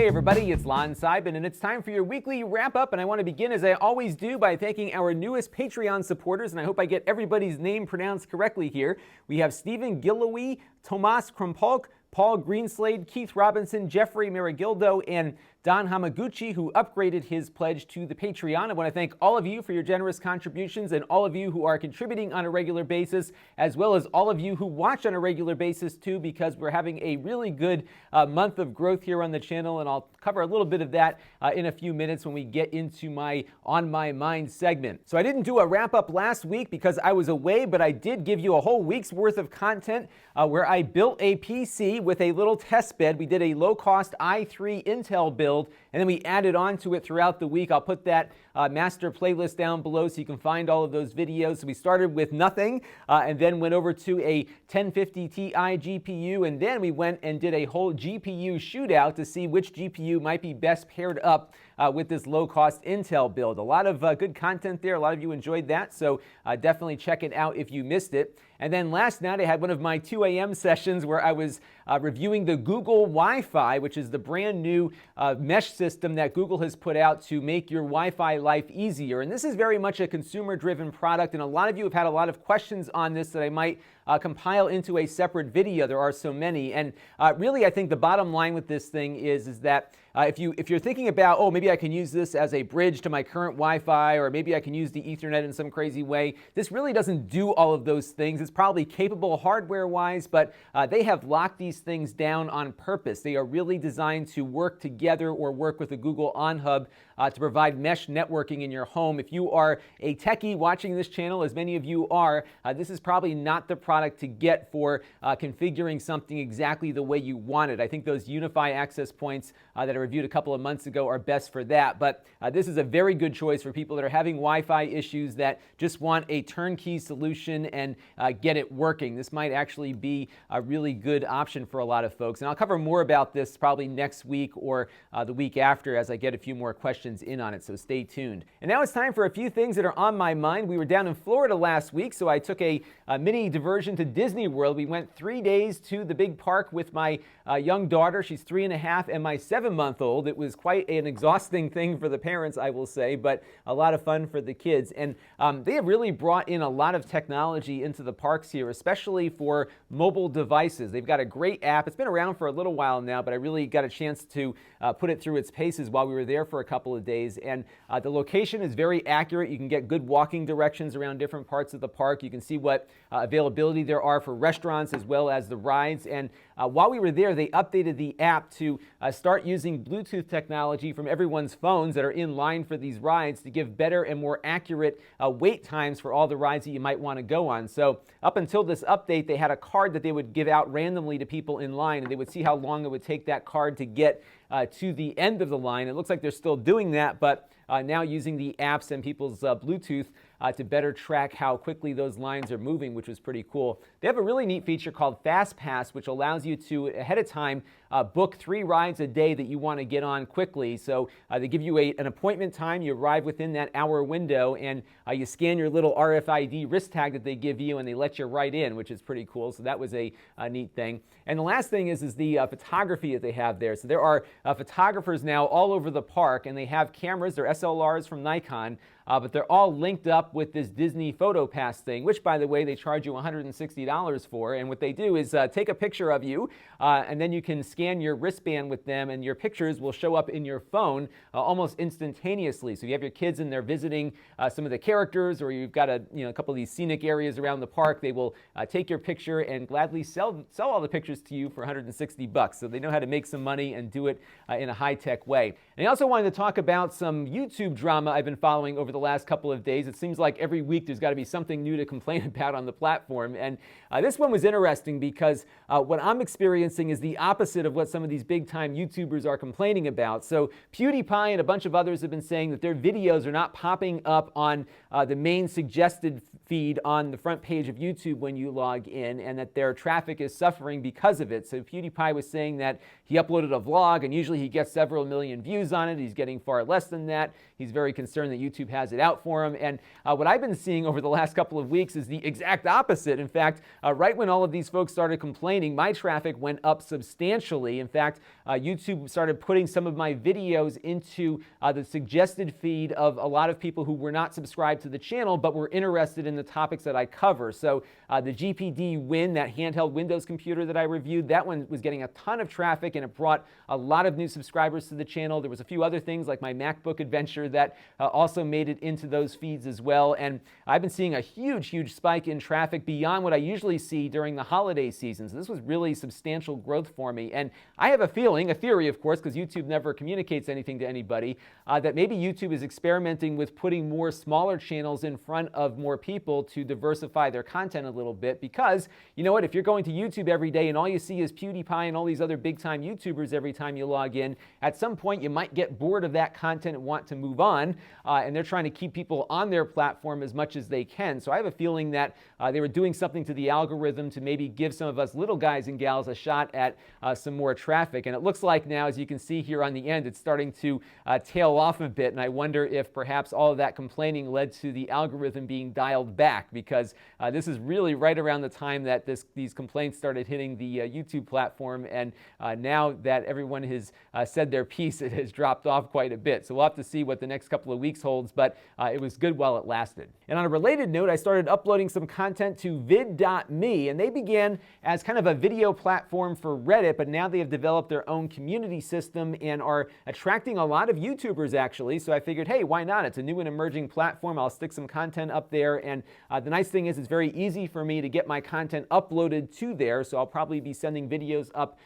Hey everybody, it's Lon.TV, and it's time for your weekly wrap-up, and I want to begin, as I always do, by thanking our newest Patreon supporters, and I hope I get everybody's name pronounced correctly here. We have Stephen Gillowy, Tomas Krumpolk, Paul Greenslade, Keith Robinson, Jeffrey Marigildo, and Don Hamaguchi, who upgraded his pledge to the Patreon. I want to thank all of you for your generous contributions and all of you who are contributing on a regular basis, as well as all of you who watch on a regular basis too, because we're having a really good month of growth here on the channel, and I'll cover a little bit of that in a few minutes when we get into my On My Mind segment. So I didn't do a wrap-up last week because I was away, but I did give you a whole week's worth of content where I built a PC with a little test bed. We did a low-cost i3 Intel build, and then we added on to it throughout the week. I'll put that master playlist down below so you can find all of those videos. So we started with nothing and then went over to a 1050 Ti GPU, and then we went and did a whole GPU shootout to see which GPU might be best paired up with this low-cost Intel build. A lot of good content there. A lot of you enjoyed that, so definitely check it out if you missed it. And then last night I had one of my 2 a.m. sessions where I was reviewing the Google Wi-Fi, which is the brand new mesh system that Google has put out to make your Wi-Fi life easier. And this is very much a consumer-driven product, and a lot of you have had a lot of questions on this that I might compile into a separate video. There are so many. And really, I think the bottom line with this thing is that if you're thinking about, oh, maybe I can use this as a bridge to my current Wi-Fi, or maybe I can use the Ethernet in some crazy way, this really doesn't do all of those things. It's probably capable hardware-wise, but they have locked these things down on purpose. They are really designed to work together or work with the Google On Hub to provide mesh networking in your home. If you are a techie watching this channel, as many of you are, this is probably not the product to get for configuring something exactly the way you want it. I think those Unify access points that I reviewed a couple of months ago are best for that, but this is a very good choice for people that are having Wi-Fi issues that just want a turnkey solution and get it working. This might actually be a really good option for a lot of folks, and I'll cover more about this probably next week or the week after as I get a few more questions in on it, so stay tuned. And now it's time for a few things that are on my mind. We were down in Florida last week, so I took a mini diversion to Disneyworld. We went 3 days to the big park with my young daughter. She's 3.5, and my 7-month-old. It was quite an exhausting thing for the parents, I will say, but a lot of fun for the kids. And they have really brought in a lot of technology into the parks here, especially for mobile devices. They've got a great app. It's been around for a little while now, but I really got a chance to put it through its paces while we were there for a couple of days. And the location is very accurate. You can get good walking directions around different parts of the park. You can see what availability there are for restaurants as well as the rides. And while we were there, they updated the app to start using Bluetooth technology from everyone's phones that are in line for these rides to give better and more accurate wait times for all the rides that you might want to go on. So up until this update, they had a card that they would give out randomly to people in line, and they would see how long it would take that card to get to the end of the line. It looks like they're still doing that, but now using the apps and people's Bluetooth to better track how quickly those lines are moving, which was pretty cool. They have a really neat feature called Fast Pass, which allows you to, ahead of time, book 3 rides a day that you want to get on quickly. So they give you an appointment time. You arrive within that hour window, and you scan your little RFID wrist tag that they give you, and they let you right in, which is pretty cool. So that was a neat thing. And the last thing is the photography that they have there. So there are photographers now all over the park, and they have cameras. They're SLRs from Nikon, but they're all linked up with this Disney Photo Pass thing, which, by the way, they charge you $160 for. And what they do is take a picture of you, and then you can scan your wristband with them, and your pictures will show up in your phone almost instantaneously. So if you have your kids and they're visiting some of the characters, or you've got a couple of these scenic areas around the park, they will take your picture and gladly sell all the pictures to you for $160. So they know how to make some money and do it in a high-tech way. And I also wanted to talk about some YouTube drama I've been following over the last couple of days. It seems like every week there's got to be something new to complain about on the platform. And this one was interesting because what I'm experiencing is the opposite of what some of these big-time YouTubers are complaining about. So PewDiePie and a bunch of others have been saying that their videos are not popping up on the main suggested feed on the front page of YouTube when you log in, and that their traffic is suffering because of it. So PewDiePie was saying that he uploaded a vlog, and usually he gets several million views on it. He's getting far less than that. He's very concerned that YouTube has it out for him. And what I've been seeing over the last couple of weeks is the exact opposite. In fact, right when all of these folks started complaining, my traffic went up substantially. In fact, YouTube started putting some of my videos into the suggested feed of a lot of people who were not subscribed to the channel but were interested in the topics that I cover. So the GPD Win, that handheld Windows computer that I reviewed, that one was getting a ton of traffic, and it brought a lot of new subscribers to the channel. There was a few other things like my MacBook adventure that also made it into those feeds as well. And I've been seeing a huge spike in traffic beyond what I usually see during the holiday season. So this was really substantial growth for me. And I have a feeling, a theory of course, because YouTube never communicates anything to anybody, that maybe YouTube is experimenting with putting more smaller channels in front of more people to diversify their content a little bit. Because, you know what, if you're going to YouTube every day and all you see is PewDiePie and all these other big time YouTubers every time you log in, at some point you might get bored of that content and want to move on. And they're trying to keep people on their platform as much as they can. So I have a feeling that they were doing something to the algorithm to maybe give some of us little guys and gals a shot at some more traffic. And it looks like now, as you can see here on the end, it's starting to tail off a bit. And I wonder if perhaps all of that complaining led to the algorithm being dialed back, because this is really right around the time that these complaints started hitting the YouTube platform. And now that everyone has said their piece, it has dropped off quite a bit. So we'll have to see what the next couple of weeks holds, but it was good while it lasted. And on a related note, I started uploading some content to vid.me, and they began as kind of a video platform for Reddit, but now they have developed their own community system and are attracting a lot of YouTubers actually. So I figured, hey, why not? It's a new and emerging platform. I'll stick some content up there. And the nice thing is it's very easy for me to get my content uploaded to there. So I'll probably be sending videos up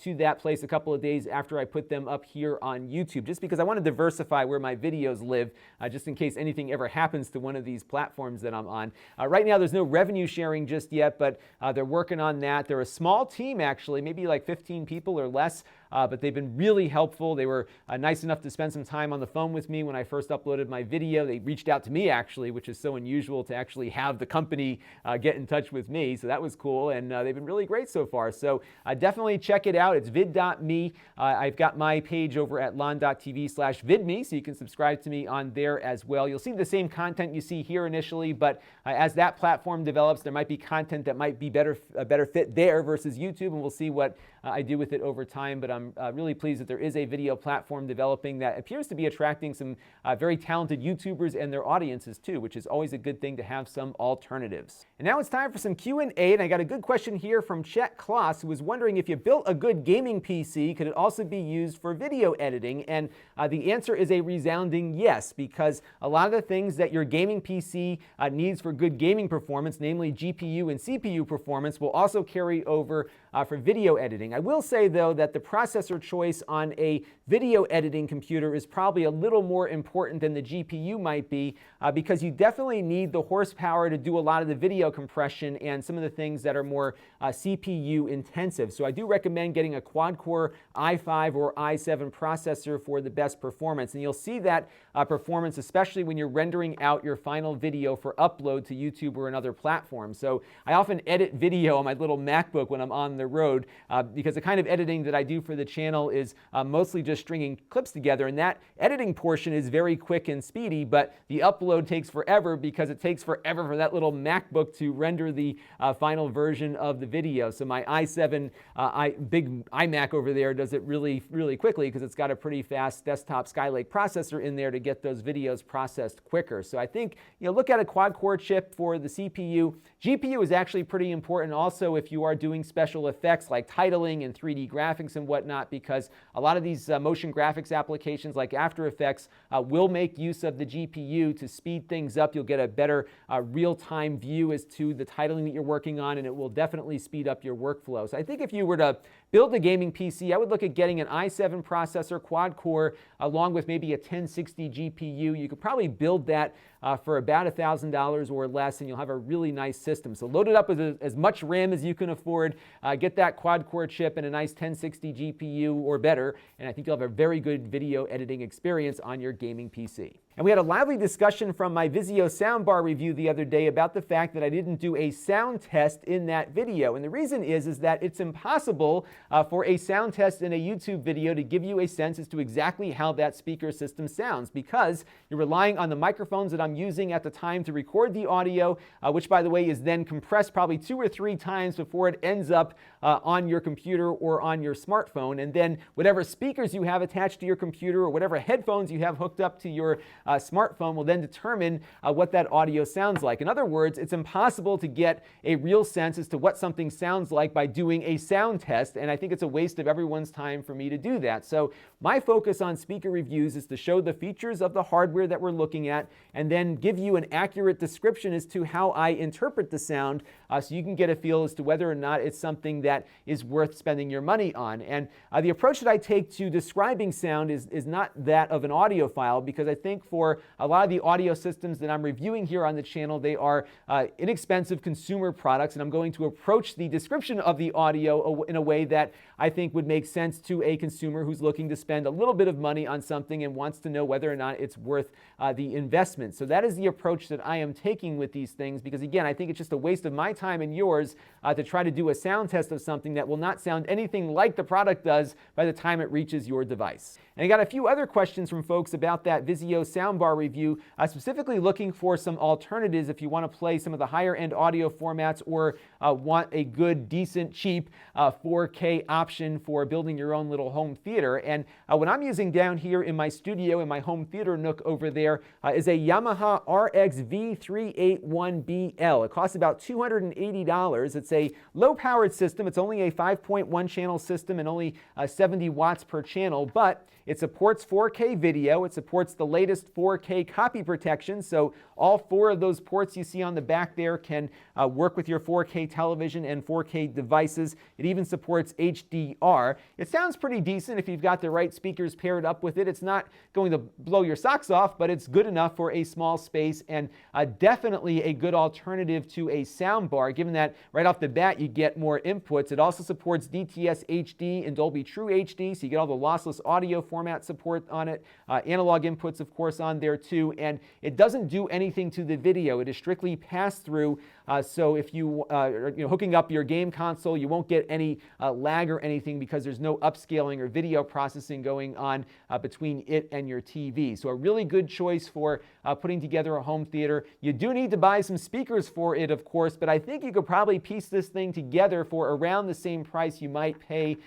to that place a couple of days after I put them up here on YouTube, just because I want to diversify where my videos live, just in case anything ever happens to one of these platforms that I'm on. Right now there's no revenue sharing just yet, but they're working on that. They're a small team actually, maybe like 15 people or less, but they've been really helpful. They were nice enough to spend some time on the phone with me when I first uploaded my video. They reached out to me actually, which is so unusual to actually have the company get in touch with me. So that was cool, and they've been really great so far. So definitely check it out. It's vid.me. I've got my page over at Lon.TV/vidme, so you can subscribe to me on there as well. You'll see the same content you see here initially, but as that platform develops, there might be content that might be a better fit there versus YouTube, and we'll see what I do with it over time. But I'm really pleased that there is a video platform developing that appears to be attracting some very talented YouTubers and their audiences too, which is always a good thing to have some alternatives. And now it's time for some Q&A, and I got a good question here from Chet Kloss, who was wondering if you built a good gaming PC, could it also be used for video editing? And the answer is a resounding yes, because a lot of the things that your gaming PC needs for good gaming performance, namely GPU and CPU performance, will also carry over for video editing. I will say though that the processor choice on a video editing computer is probably a little more important than the GPU might be, because you definitely need the horsepower to do a lot of the video compression and some of the things that are more CPU intensive. So I do recommend getting a quad-core i5 or i7 processor for the best performance. And you'll see that performance, especially when you're rendering out your final video for upload to YouTube or another platform. So I often edit video on my little MacBook when I'm on the road, because the kind of editing that I do for the channel is mostly just stringing clips together, and that editing portion is very quick and speedy, but the upload takes forever because it takes forever for that little MacBook to render the final version of the video. So my i7 big iMac over there does it really quickly because it's got a pretty fast desktop Skylake processor in there to get those videos processed quicker. So I think, look at a quad-core chip for the CPU. GPU is actually pretty important also if you are doing special effects like titling and 3D graphics and whatnot, because a lot of these motion graphics applications like After Effects will make use of the GPU to speed things up. You'll get a better real-time view as to the titling that you're working on, and it will definitely speed up your workflow. So I think if you were to build a gaming PC, I would look at getting an i7 processor, quad-core, along with maybe a 1060 GPU. You could probably build that for about $1,000 or less, and you'll have a really nice system. So load it up with as much RAM as you can afford, get that quad-core chip and a nice 1060 GPU or better, and I think you'll have a very good video editing experience on your gaming PC. And we had a lively discussion from my Vizio soundbar review the other day about the fact that I didn't do a sound test in that video. And the reason is that it's impossible for a sound test in a YouTube video to give you a sense as to exactly how that speaker system sounds, because you're relying on the microphones that I'm using at the time to record the audio, which, by the way, is then compressed probably 2 or 3 times before it ends up on your computer or on your smartphone. And then whatever speakers you have attached to your computer or whatever headphones you have hooked up to your smartphone will then determine what that audio sounds like. In other words, it's impossible to get a real sense as to what something sounds like by doing a sound test, and I think it's a waste of everyone's time for me to do that. So my focus on speaker reviews is to show the features of the hardware that we're looking at and then give you an accurate description as to how I interpret the sound, so you can get a feel as to whether or not it's something that is worth spending your money on. And the approach that I take to describing sound is not that of an audiophile, because I think for a lot of the audio systems that I'm reviewing here on the channel, they are inexpensive consumer products, and I'm going to approach the description of the audio in a way that I think would make sense to a consumer who's looking to spend a little bit of money on something and wants to know whether or not it's worth the investment. So that is the approach that I am taking with these things, because again, I think it's just a waste of my time and yours to try to do a sound test of something that will not sound anything like the product does by the time it reaches your device. And I got a few other questions from folks about that Vizio soundbar review, specifically looking for some alternatives if you want to play some of the higher end audio formats or want a good, decent, cheap 4K option for building your own little home theater. And what I'm using down here in my studio, in my home theater nook over there, is a Yamaha RX V381BL. It costs about $280. It's a low-powered system. It's only a 5.1 channel system and only 70 watts per channel, but it supports 4K video. It supports the latest 4K copy protection, so all 4 of those ports you see on the back there can work with your 4K television and 4K devices. It even supports HDR. It sounds pretty decent if you've got the right speakers paired up with it. It's not going to blow your socks off, but it's good enough for a small space, and definitely a good alternative to a soundbar, given that right off the bat you get more inputs. It also supports DTS HD and Dolby True HD, so you get all the lossless audio format support on it, analog inputs of course on there too, and it doesn't do anything to the video. It is strictly pass-through, so if you are hooking up your game console, you won't get any lag or anything, because there's no upscaling or video processing going on between it and your TV. So a really good choice for putting together a home theater. You do need to buy some speakers for it, of course, but I think you could probably piece this thing together for around the same price you might pay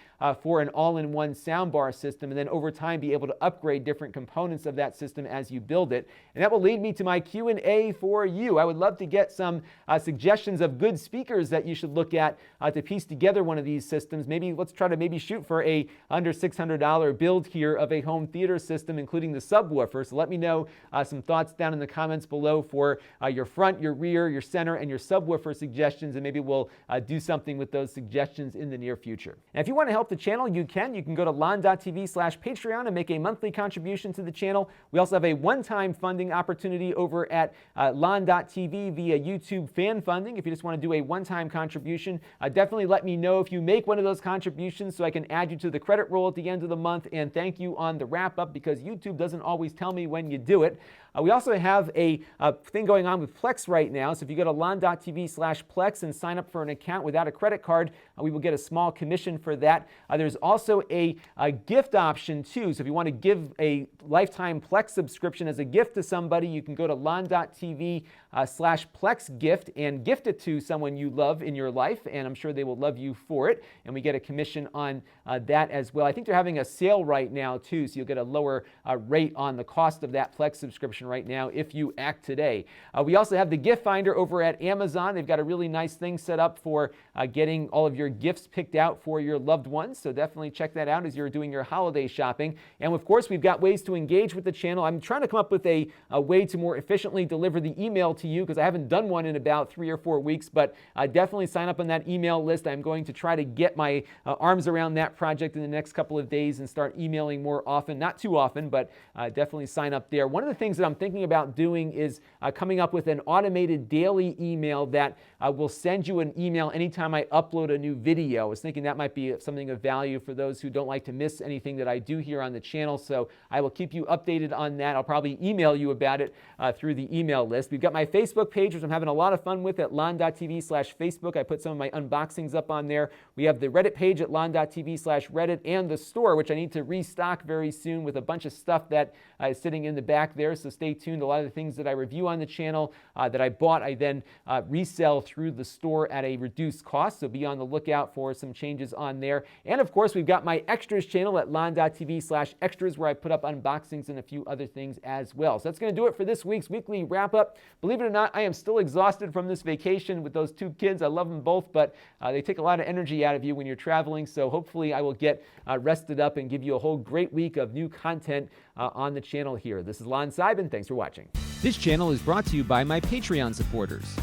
for an all-in-one soundbar system, and then over time be able to upgrade different components of that system as you build it. And that will lead me to my Q&A for you. I would love to get some suggestions of good speakers that you should look at to piece together one of these systems. Maybe let's try to shoot for a under $600 build here of a home theater system, including the subwoofer. So let me know some thoughts down in the comments below for your front, your rear, your center, and your subwoofer suggestions, and maybe we'll do something with those suggestions in the near future. And if you want to help the channel, you can go to Lon.TV/Patreon and make a monthly contribution to the channel. We also have a one-time funding opportunity over at Lon.TV via YouTube fan funding. If you just want to do a one-time contribution, definitely let me know if you make one of those contributions so I can add you to the credit roll at the end of the month and thank you on the wrap-up, because YouTube doesn't always tell me when you do it. We also have a thing going on with Plex right now. So if you go to Lon.TV/Plex and sign up for an account without a credit card, we will get a small commission for that. There's also a gift option too. So if you want to give a lifetime Plex subscription as a gift to somebody, you can go to Lon.TV/Plex gift and gift it to someone you love in your life, and I'm sure they will love you for it. And we get a commission on that as well. I think they're having a sale right now too, so you'll get a lower rate on the cost of that Plex subscription right now if you act today. We also have the gift finder over at Amazon. They've got a really nice thing set up for getting all of your gifts picked out for your loved ones, so definitely check that out as you're doing your holiday shopping. And of course, we've got ways to engage with the channel. I'm trying to come up with a way to more efficiently deliver the email to you, because I haven't done one in about 3 or 4 weeks, but definitely sign up on that email list. I'm going to try to get my arms around that project in the next couple of days and start emailing more often. Not too often, but definitely sign up there. One of the things that I'm I'm thinking about doing is coming up with an automated daily email that will send you an email anytime I upload a new video. I was thinking that might be something of value for those who don't like to miss anything that I do here on the channel, so I will keep you updated on that. I'll probably email you about it through the email list. We've got my Facebook page, which I'm having a lot of fun with at Lon.TV/Facebook. I put some of my unboxings up on there. We have the Reddit page at Lon.TV/Reddit and the store, which I need to restock very soon with a bunch of stuff that is sitting in the back there, so stay tuned. A lot of the things that I review on the channel that I bought, I then resell through the store at a reduced cost, so be on the lookout for some changes on there. And of course, we've got my extras channel at Lon.TV/extras, where I put up unboxings and a few other things as well. So that's going to do it for this week's weekly wrap-up. Believe it or not, I am still exhausted from this vacation with those two kids. I love them both, but they take a lot of energy out of you when you're traveling, so hopefully I will get rested up and give you a whole great week of new content on the channel here. This is Lon Seidman. Thanks for watching. This channel is brought to you by my Patreon supporters.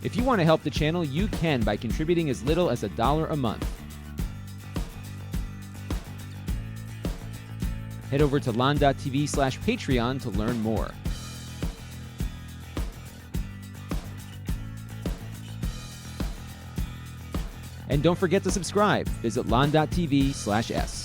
If you want to help the channel, you can by contributing as little as $1 a month. Head over to Lon.TV/Patreon to learn more. And don't forget to subscribe. Visit Lon.TV/S.